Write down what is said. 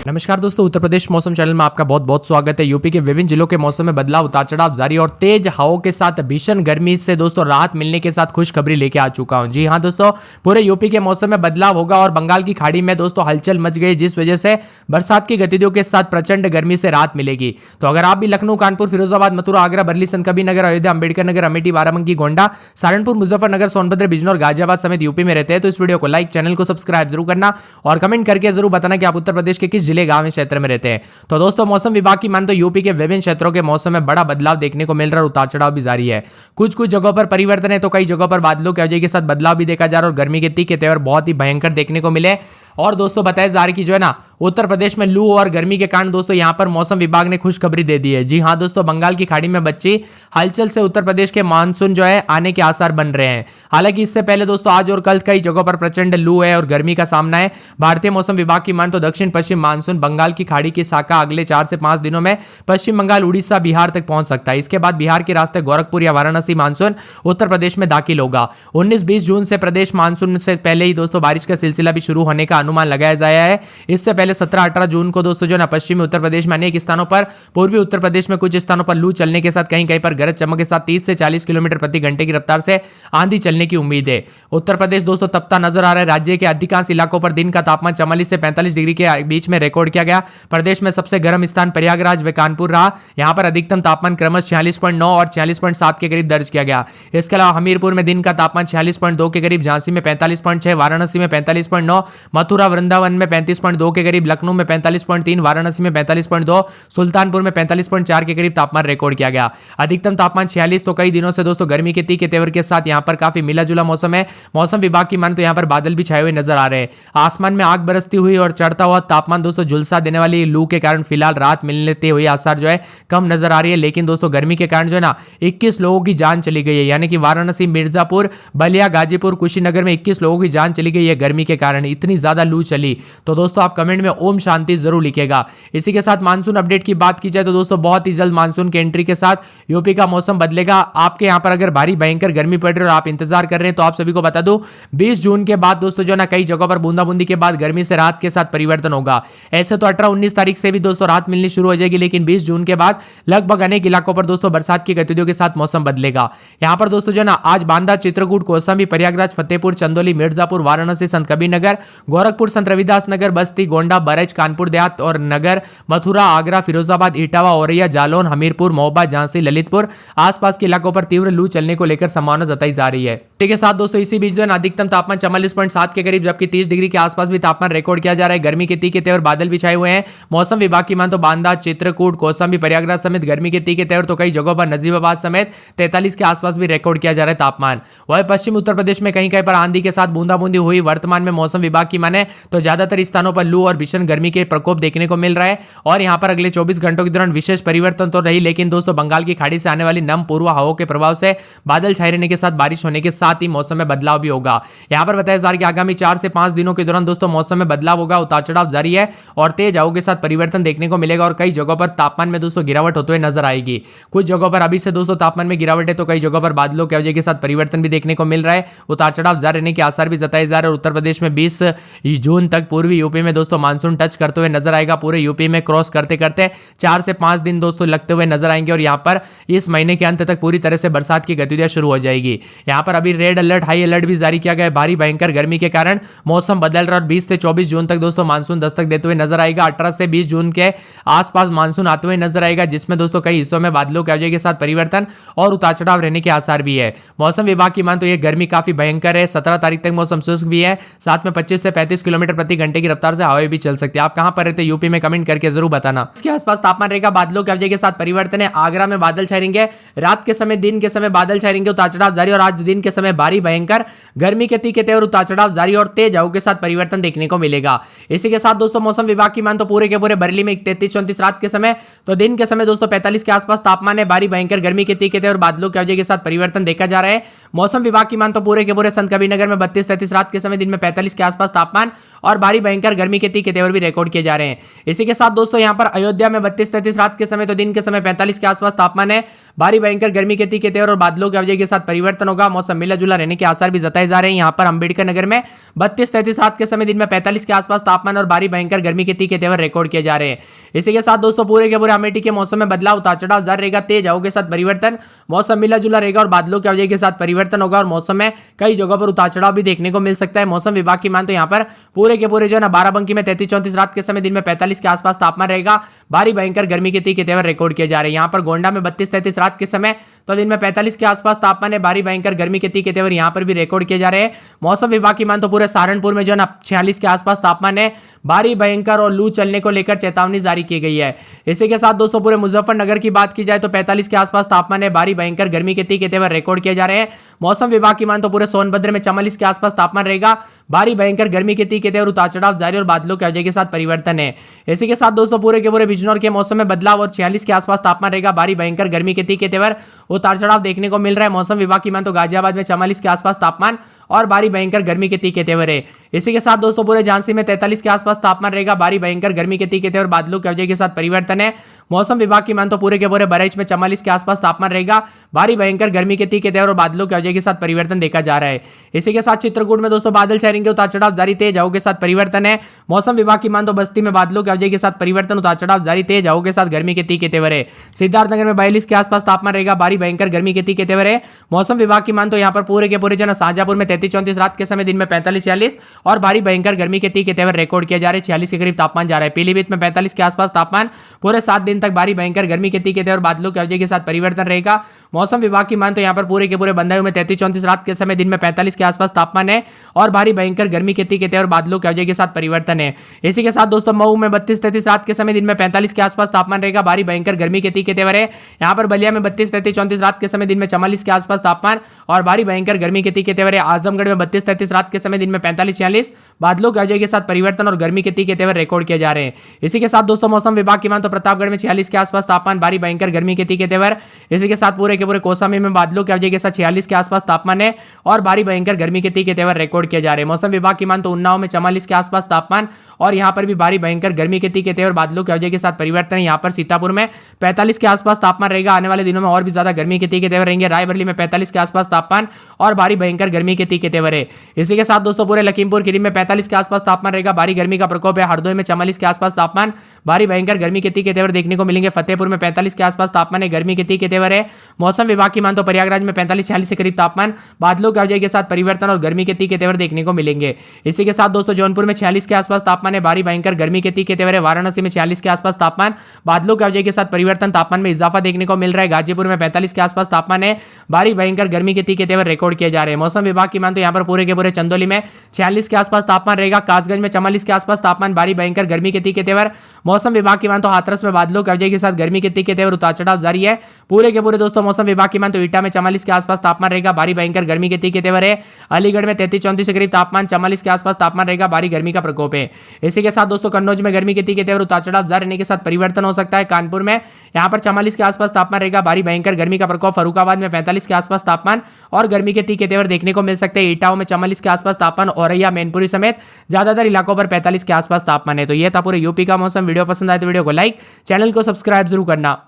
नमस्कार दोस्तों, उत्तर प्रदेश मौसम चैनल में आपका बहुत बहुत स्वागत है। यूपी के विभिन्न जिलों के मौसम में बदलाव, उतार चढ़ाव जारी और तेज हवाओं के साथ भीषण गर्मी से दोस्तों राहत मिलने के साथ खुशखबरी लेके आ चुका हूं। जी हां दोस्तों, पूरे यूपी के मौसम में बदलाव होगा और बंगाल की खाड़ी में दोस्तों हलचल मच गई, जिस वजह से बरसात की गतिविधियों के साथ प्रचंड गर्मी से राहत मिलेगी। तो अगर आप भी लखनऊ, कानपुर, फिरोजाबाद, मथुरा, आगरा, बरली, संतकबीर नगर, अयोध्या, अंबेडकर नगर, अमेठी, बाराबंकी, गोंडा, सहारनपुर, मुजफ्फरनगर, सोनभद्र, बिजनौर, गाजियाबाद समेत यूपी में रहते हैं तो इस वीडियो को लाइक, चैनल को सब्सक्राइब जरूर करना और कमेंट करके जरूर बताना कि आप उत्तर प्रदेश के किस जिले, गांव, क्षेत्र में रहते हैं। तो दोस्तों, मौसम विभाग की मान तो यूपी के विभिन्न क्षेत्रों के मौसम में बड़ा बदलाव देखने को मिल रहा है और उतार चढ़ाव भी जारी है। कुछ कुछ जगहों पर परिवर्तन है तो कई जगहों पर बादलों की वजह के साथ बदलाव भी देखा जा रहा है और गर्मी के तीखे तेवर बहुत ही भयंकर देखने को मिले। और दोस्तों बताया जा रहा है कि जो है ना, उत्तर प्रदेश में लू और गर्मी के कारण दोस्तों यहां पर मौसम विभाग ने खुशखबरी दे दी है। जी हां दोस्तों, बंगाल की खाड़ी में बची हलचल से उत्तर प्रदेश के मानसून जो है आने के आसार बन रहे हैं। हालांकि इससे पहले दोस्तों आज और कल कई जगहों पर प्रचंड लू है और गर्मी का सामना है। भारतीय मौसम विभाग की मान तो दक्षिण पश्चिम मानसून बंगाल की खाड़ी की शाखा अगले 4 से 5 दिनों में पश्चिम बंगाल, उड़ीसा, बिहार तक पहुंच सकता है। इसके बाद बिहार के रास्ते गोरखपुर या वाराणसी मानसून उत्तर प्रदेश में दाखिल होगा। 19-20 जून से प्रदेश मानसून से पहले ही दोस्तों बारिश का सिलसिला भी शुरू होने का अनुमान लगाया जाए है। इससे पहले 17-18 जून को दोस्तों जो ना पश्चिमी उत्तर प्रदेश में अनेक स्थानों पर, पूर्वी उत्तर प्रदेश में कुछ स्थानों पर लू चलने के साथ कहीं कहीं पर गरज चमक के साथ 30 से 40 किलोमीटर प्रति घंटे की रफ्तार से आंधी चलने की उम्मीद है। उत्तर प्रदेश दोस्तों तपता नजर आ रहा है। राज्य के अधिकांश इलाकों पर दिन का तापमान 44 से 45 डिग्री के बीच में रिकॉर्ड किया गया। प्रदेश में सबसे गर्म स्थान प्रयागराज व कानपुर रहा। यहां पर अधिकतम तापमान क्रमश 46.9 और 46.7 के करीब दर्ज किया गया। इसके अलावा हमीरपुर में दिन का तापमान 46.2 के करीब, झांसी में 45.6, वाराणसी में 45.9, मथुरा वृंदावन में 35.2 के करीब, लखनऊ में 45.3, वाराणसी में 45.2, सुल्तानपुर में 45.4 के करीब तापमान रिकॉर्ड किया गया। अधिकतम तापमान 46। तो कई दिनों से दोस्तों गर्मी के तीखे तेवर के साथ यहां पर काफी मिला जुला मौसम है। मौसम विभाग की मान तो यहां पर बादल भी छाए हुए नजर आ रहे हैं। आसमान में आग बरसती हुई और चढ़ता हुआ तापमान दोस्तों झुलसा देने वाली लू के कारण फिलहाल राहत मिलते हुए आसार जो है कम नजर आ रही है। लेकिन दोस्तों गर्मी के कारण जो है ना 21 लोगों की जान चली गई है। यानी कि वाराणसी, मिर्जापुर, बलिया, गाजीपुर, कुशीनगर में 21 लोगों की जान चली गई है गर्मी के कारण। इतनी ज्यादा लू चली। तो दोस्तों आप कमेंट में ओम शांति जरूर लिखेगा। इसी के साथ मानसून अपडेट की बात की जाए तो दोस्तों बहुत ही जल्द मानसून की एंट्री के साथ यूपी का मौसम बदलेगा। आपके यहां पर अगर भारी भयंकर गर्मी पड़ रही है और आप इंतजार कर रहे हैं तो आप सभी को बता दूं 20 जून के बाद दोस्तों जो ना कई जगहों पर बूंदाबूंदी के बाद गर्मी से राहत के साथ परिवर्तन होगा। ऐसे तो 18-19 तारीख से भी दोस्तों राहत मिलनी शुरू हो जाएगी, लेकिन 20 जून के बाद लगभग अनेक इलाकों पर दोस्तों बरसात की गतिविधियों के साथ मौसम बदलेगा। यहां पर दोस्तों जो ना आज बांदा, चित्रकूट, कौशाम्बी, प्रयागराज, फतेहपुर, चंदौली, मिर्जापुर, वाराणसी, संत कबीर नगर, गोरखपुर, संत रविदास नगर, बस्ती, गोंडा, बरैच, कानपुर देहात और नगर, मथुरा, आगरा, फिरोजाबाद, इटावा, औरैया, जालौन, हमीरपुर, महोबा, झांसी, ललितपुर आसपास के इलाकों पर तीव्र लू चलने को लेकर संभावना जताई जा रही है। इसी के साथ दोस्तों इसी बीच जो अधिकतम तापमान 44.7 के करीब जबकि 30 डिग्री के आसपास भी तापमान रिकॉर्ड किया जा रहा है। गर्मी के तीखे तेवर बादल भी छाए हुए हैं। मौसम विभाग की मान तो बांदा, चित्रकूट, कौशाम्बी, प्रयागराज समेत गर्मी के तीखे तेवर तो कई जगहों पर नजीबाबाद समेत 43 के आसपास भी रिकॉर्ड किया जा रहा है तापमान। वह पश्चिम उत्तर प्रदेश में कहीं कहीं पर आंधी के साथ बूंदाबूंदी हुई। वर्तमान में मौसम विभाग की माने तो ज्यादातर स्थानों पर लू और भीषण गर्मी के प्रकोप देखने को मिल रहा है और यहां पर अगले 24 घंटों के दौरान विशेष परिवर्तन तो नहीं, लेकिन दोस्तों बंगाल की खाड़ी से आने वाली नम पूर्व हवाओं के प्रभाव से बादल छाए रहने के साथ बारिश होने के साथ ही मौसम में बदलाव भी होगा। यहां पर बताया जा रहा है कि आगामी 4 से 5 दिनों के दौरान दोस्तों मौसम में बदलाव होगा, उतार चढ़ाव जारी है और तेज हवाओं के साथ परिवर्तन देखने को मिलेगा और कई जगहों पर तापमान में दोस्तों गिरावट होते हुए नजर आएगी। कुछ जगहों पर अभी से दोस्तों तापमान में गिरावट है तो कई जगहों पर बादलों की वजह के साथ परिवर्तन भी देखने को मिल रहा है। उतार चढ़ाव जारी रहने के आसार भी जताए जा रहे हैं। उत्तर प्रदेश में 20 जून तक पूर्वी यूपी में दोस्तों मानसून टच करते हुए नजर आएगा। पूरे यूपी में क्रॉस करते करते 4 से 5 दिन दोस्तों लगते हुए नजर आएंगे और यहां पर इस महीने के अंत तक पूरी तरह से बरसात की गतिविधियां शुरू हो जाएगी। यहां पर अभी रेड अलर्ट, हाई अलर्ट भी जारी किया गया है। भारी भयंकर गर्मी के कारण मौसम बदल रहा है और 20 से 24 जून तक दोस्तों मानसून दस्तक देते हुए नजर आएगा। 18 से 20 जून के आसपास मानसून आते हुए नजर आएगा, जिसमें दोस्तों कई हिस्सों में बादलों की वजह के साथ परिवर्तन और उतार चढ़ाव रहने के आसार भी है। मौसम विभाग की मान तो यह गर्मी काफी भयंकर है। 17 तारीख तक मौसम शुष्क भी है, साथ में 25 से 35 किलोमीटर प्रति घंटे की रफ्तार से हवाएं भी चल सकती है। आप कहां पर रहते हैं यूपी में कमेंट करके जरूर बताना। इसके आसपास तापमान रहेगा, बादलों की वजह के साथ परिवर्तन है। आगरा में बादल छाए रहेंगे, रात के समय, दिन के समय बादल छाए रहेंगे, उतार चढ़ाव जारी और आज दिन के समय भारी भयंकर गर्मी के तीखे तेवर, उतार चढ़ाव जारी और तेज हवाओं के साथ परिवर्तन देखने को मिलेगा। इसी के साथ दोस्तों मौसम विभाग की मान तो पूरे के पूरे बरेली में 33-34 रात के समय, तो दिन के समय दोस्तों 45 के आसपास तापमान है। भारी भयंकर गर्मी के तीखे तेवर, बादलों की वजह के साथ परिवर्तन देखा जा रहा है। मौसम विभाग की मान तो पूरे के पूरे संत कबीर नगर में 32-33 रात के समय, दिन में 45 के आसपास तापमान और भारी भयंकर गर्मी के तीखे तेवर भी रिकॉर्ड किए जा रहे हैं। इसी के साथ दोस्तों यहाँ पर अयोध्या में 32-33 रात के समय तो दिन के समय 45 के आसपास तापमान है। भारी भयंकर गर्मी के तीखे तेवर और बादलों की वजह के साथ परिवर्तन होगा। मौसम मिला जुला रहने के आसार भी जताए जा रहे हैं। यहाँ पर अंबेडकर नगर में 32-33 रात के समय दिन में 45 के आसपास तापमान और भारी भयंकर गर्मी के तीखे तेवर रिकॉर्ड किए जा रहे हैं। इसी के साथ दोस्तों पूरे के पूरे अमेठी के मौसम में बदलाव उतार चढ़ाव जारी रहेगा। तेज हवाओं के साथ परिवर्तन, मौसम मिला जुला रहेगा और बादलों की वजह के साथ परिवर्तन होगा और मौसम में कई जगहों पर उतार चढ़ाव भी देखने को मिल सकता है। मौसम विभाग की मान तो यहाँ पर पूरे के पूरे जो है ना बाराबंकी में 33-34 रात के समय दिन में 45 के आसपास तापमान रहेगा। भारी भयंकर गर्मी के तीखे तेवर रिकॉर्ड किए जा रहे हैं। यहाँ पर गोंडा में 32-33 रात के समय तो दिन में 45 के आसपास तापमान है। भारी भयंकर गर्मी के तीखे तेवर यहाँ पर भी रिकॉर्ड किए जा रहे हैं। मौसम विभाग की मान तो पूरे सहारनपुर में जो है ना 46 के आसपास तापमान है। भारी भयंकर और लू चलने को लेकर चेतावनी जारी की गई है। इसी के साथ दोस्तों पूरे मुजफ्फरनगर की बात की जाए तो 45 के आसपास तापमान है। भारी भयंकर गर्मी के तीखे तेवर रिकॉर्ड किए जा रहे हैं। मौसम विभाग की मान तो पूरे सोनभद्र में 44 के आसपास तापमान रहेगा। भारी भयंकर गर्मी के तीखे तेवर उतार चढ़ाव जारी और बादलों की वजह के साथ परिवर्तन है। इसी के साथ दोस्तों पूरे के पूरे बिजनौर के मौसम में बदलाव और 46 के आसपास तापमान रहेगा। भारी भयंकर गर्मी के तीखे तेवर उतार चढ़ाव देखने को मिल रहा है। मौसम विभाग की मान तो गाजियाबाद में 44 के आसपास तापमान और भारी भयंकर गर्मी के तीखे तेवर है। इसी के साथ दोस्तों पूरे झांसी में 43 के आसपास तापमान रहेगा। भारी भयंकर गर्मी के तीखे तेवर बादलों की वजह के साथ परिवर्तन है। मौसम विभाग की मान तो पूरे के पूरे बहराइच में 44 के आसपास तापमान रहेगा। भारी भयंकर गर्मी के तीखे तेवर और बादलों की वजह के साथ परिवर्तन देखा जा रहा है। इसी के साथ चित्रकूट में दोस्तों बादल छाएंगे, उतार चढ़ाव जारी, तेज हवाओं के साथ परिवर्तन है। मौसम विभाग की मान तो बस्ती में बादलों की वजह के साथ परिवर्तन, उतार चढ़ाव जारी, तेज हवाओं के साथ गर्मी के तीखे तेवर है। सिद्धार्थनगर में 42 के आसपास तापमान रहेगा। भारी भयंकर गर्मी के तीखे तेवर है। मौसम विभाग की मान तो यहाँ पर पूरे के पूरे जो है शाहजहांपुर में 33-34 रात के समय दिन में 45-46 और भारी भयंकर गर्मी के तीखे तेवर रिकॉर्ड किए जा रहे हैं। 46 के करीब तापमान जा रहा है। पीलीभीत में 45 के आसपास तापमान, पूरे 7 दिन तक भारी भयंकर गर्मी के तीखे तेवर बादलों की वजह के साथ परिवर्तन रहेगा। मौसम विभाग की मान तो यहाँ पर पूरे के पूरे बंदायूं में 33-34 रात के समय दिन में 45 के आसपास तापमान है और भारी भयंकर गर्मी के तीखे तेवर बादलों की वजह के साथ परिवर्तन है। इसी के साथ दोस्तों मऊ में 32-33 रात के समय दिन में 45 के आसपास तापमान रहेगा। भारी भयंकर गर्मी के तीखे तेवर है। यहाँ पर बलिया में 32-33-34 रात के समय दिन में 44 के आसपास तापमान और भारी भयंकर गर्मी के तीखे तेवर है। आजमगढ़ में 32-33 रात के समय दिन में 45-46 बादलों की वजह के साथ परिवर्तन और गर्मी के तीखे तेवर रिकॉर्ड किए जा रहे हैं। इसी के साथ दोस्तों मौसम विभाग की मान तो प्रतापगढ़ में 46 के आसपास तापमान, भारी भयंकर गर्मी के तीखे तेवर। इसी के साथ पूरे के पूरे कौसामी में बादलों की वजह के साथ 46 के आसपास तापमान है और भारी भयंकर गर्मी के तीखे तेवर रिकॉर्ड किए जा रहे हैं। मौसम विभाग की मान तो उन्नाव में 44 के आसपास तापमान और यहाँ पर भी भारी भयंकर गर्मी के तीखे तेवर बादलों की वजह के साथ परिवर्तन है। यहाँ पर सीतापुर में 45 के आसपास तापमान रहेगा। आने वाले दिनों में और भी ज्यादा गर्मी के तीखे तेवर रहेंगे। रायबरेली में 45 के आसपास तापमान और भारी भयंकर गर्मी के तीखे तेवर है। इसी के साथ दोस्तों पूरे लखीमपुर खीरी में 45 के आसपास तापमान रहेगा। भारी गर्मी का प्रकोप है। हरदोई में 44 के आसपास तापमान, भारी भयंकर गर्मी के तीखे तेवर देखने को मिलेंगे। फतेहपुर में 45 के आसपास तापमान है, गर्मी के तीखे तेवर है। मौसम विभाग की मान तो प्रयागराज में 45-46 के करीब तापमान, बादलों की वजह के साथ परिवर्तन और गर्मी के तीखे तेवर देखने को मिलेंगे। इसी के साथ दोस्तों जौनपुर में 46 के आसपास तापमान है। भारी भयंकर गर्मी के तीखे तेवर है। वाराणसी में 46 के आसपास तापमान, बादलों की वजह के साथ परिवर्तन, तापमान में इजाफा देखने को मिल रहा है। गाजीपुर में 45 के आसपास तापमान है। भारी भयंकर गर्मी के तीखे तेवर रिकॉर्ड किए जा रहे हैं। मौसम विभाग की मान तो यहाँ पर पूरे के पूरे चंदौली में 46 के आसपास तापमान रहेगा। कासगंज में 44 के आसपास तापमान, भारी भयंकर गर्मी के तीखे तेवर। मौसम विभाग की मान तो हाथरस में बादलों की वजह के साथ गर्मी के तीखे तेवर उतार चढ़ाव जारी है। पूरे के पूरे दोस्तों मौसम विभाग की मान तो ईटा में 44 के आसपास तापमान रहेगा। भारी भयंकर गर्मी के तीखे तेवर है। अलीगढ़ में 33-34 के करीब तापमान, 44 के आसपास तापमान रहेगा। भारी गर्मी का प्रकोप है। इसी के साथ दोस्तों कन्नौज में गर्मी के तीखे तेवर उतार चढ़ाव जारी रहने के साथ परिवर्तन हो सकता है। कानपुर में यहाँ पर 44 के आसपास तापमान रहेगा। भारी भयंकर गर्मी का प्रकोप। फरुखाबाद में 45 के आसपास तापमान और गर्मी के तीखे तेवर देखने को मिल सकते हैं। इटावा में 44 के आसपास तापमान, औरैया, मैनपुरी समेत ज्यादातर इलाकों पर 45 के आसपास तापमान है। तो यह था पूरे यूपी का मौसम। वीडियो पसंद आए तो वीडियो को लाइक, चैनल को सब्सक्राइब जरूर करना।